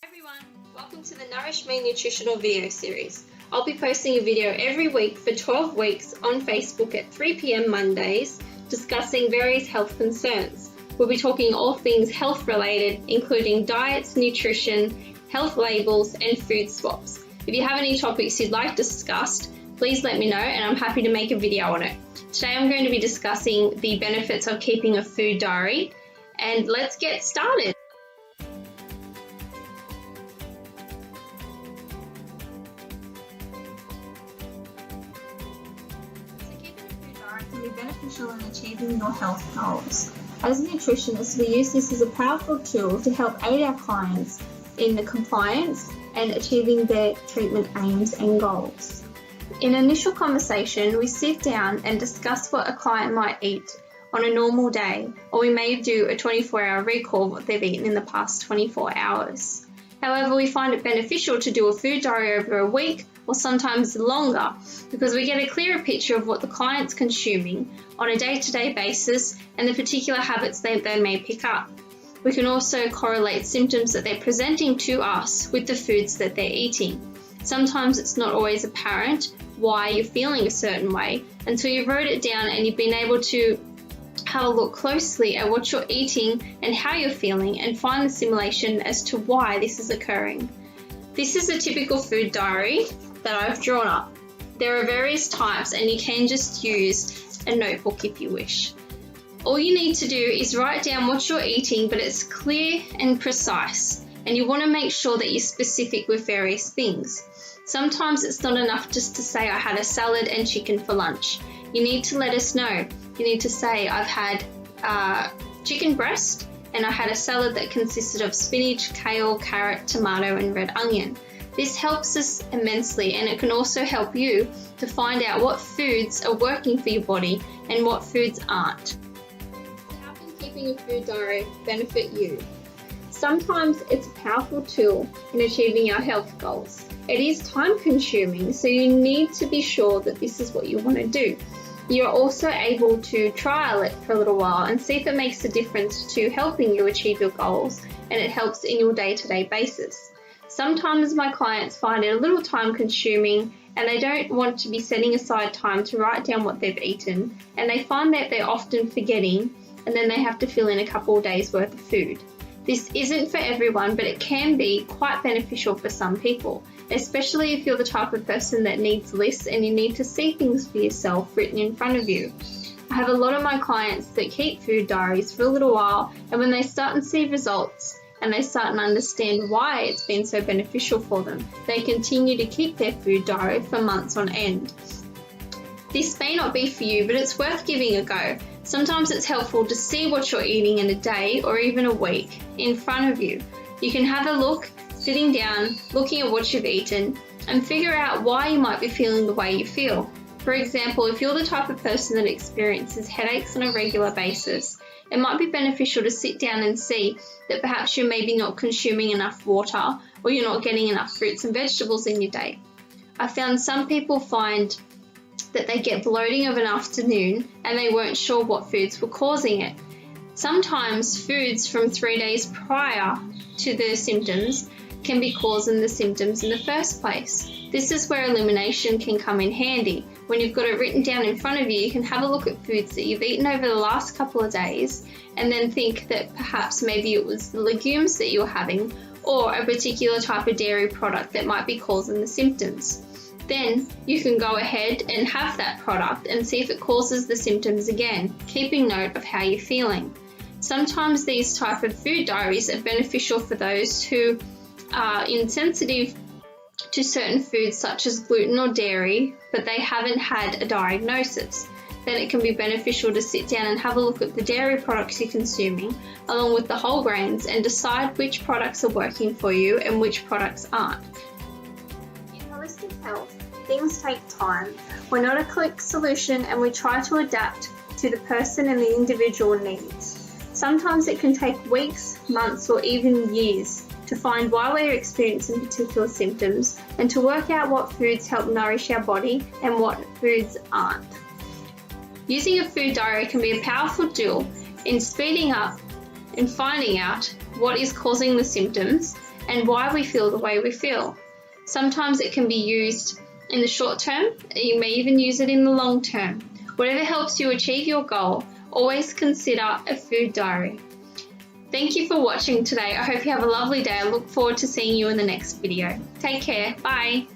Hi everyone, welcome to the Nourish Me nutritional video series. I'll be posting a video every week for 12 weeks on Facebook at 3 p.m. Mondays discussing various health concerns. We'll be talking all things health related, including diets, nutrition, health labels and food swaps. If you have any topics you'd like discussed, please let me know and I'm happy to make a video on it. Today I'm going to be discussing the benefits of keeping a food diary, and let's get started. Can be beneficial in achieving your health goals. As nutritionists, we use this as a powerful tool to help aid our clients in the compliance and achieving their treatment aims and goals. In initial conversation, we sit down and discuss what a client might eat on a normal day, or we may do a 24-hour recall of what they've eaten in the past 24 hours. However, we find it beneficial to do a food diary over a week or sometimes longer because we get a clearer picture of what the client's consuming on a day-to-day basis and the particular habits they may pick up. We can also correlate symptoms that they're presenting to us with the foods that they're eating. Sometimes it's not always apparent why you're feeling a certain way until you wrote it down and you've been able to have a look closely at what you're eating and how you're feeling and find the simulation as to why this is occurring. This is a typical food diary that I've drawn up. There are various types and you can just use a notebook if you wish. All you need to do is write down what you're eating, but it's clear and precise, and you want to make sure that you're specific with various things. Sometimes it's not enough just to say I had a salad and chicken for lunch. You need to let us know. You need to say I've had chicken breast and I had a salad that consisted of spinach, kale, carrot, tomato and red onion. This helps us immensely, and it can also help you to find out what foods are working for your body and what foods aren't. How can keeping a food diary benefit you? Sometimes it's a powerful tool in achieving our health goals. It is time consuming, so you need to be sure that this is what you want to do. You're also able to trial it for a little while and see if it makes a difference to helping you achieve your goals and it helps in your day-to-day basis. Sometimes my clients find it a little time consuming and they don't want to be setting aside time to write down what they've eaten, and they find that they're often forgetting and then they have to fill in a couple of days worth of food. This isn't for everyone, but it can be quite beneficial for some people, especially if you're the type of person that needs lists and you need to see things for yourself written in front of you. I have a lot of my clients that keep food diaries for a little while, and when they start and see results and they start and understand why it's been so beneficial for them, they continue to keep their food diary for months on end. This may not be for you, but it's worth giving a go. Sometimes it's helpful to see what you're eating in a day or even a week in front of you. You can have a look, sitting down, looking at what you've eaten, and figure out why you might be feeling the way you feel. For example, if you're the type of person that experiences headaches on a regular basis, it might be beneficial to sit down and see that perhaps you're maybe not consuming enough water or you're not getting enough fruits and vegetables in your day. I found some people find that they get bloating of an afternoon and they weren't sure what foods were causing it. Sometimes foods from 3 days prior to the symptoms can be causing the symptoms in the first place. This is where elimination can come in handy. When you've got it written down in front of you, you can have a look at foods that you've eaten over the last couple of days and then think that perhaps maybe it was the legumes that you were having or a particular type of dairy product that might be causing the symptoms. Then you can go ahead and have that product and see if it causes the symptoms again, keeping note of how you're feeling. Sometimes these type of food diaries are beneficial for those who are insensitive to certain foods such as gluten or dairy, but they haven't had a diagnosis. Then it can be beneficial to sit down and have a look at the dairy products you're consuming along with the whole grains and decide which products are working for you and which products aren't. In holistic health, things take time. We're not a quick solution and we try to adapt to the person and the individual needs. Sometimes it can take weeks, months or even years to find why we're experiencing particular symptoms and to work out what foods help nourish our body and what foods aren't. Using a food diary can be a powerful tool in speeding up and finding out what is causing the symptoms and why we feel the way we feel. Sometimes it can be used in the short term, you may even use it in the long term. Whatever helps you achieve your goal, always consider a food diary. Thank you for watching today. I hope you have a lovely day. I look forward to seeing you in the next video. Take care. Bye.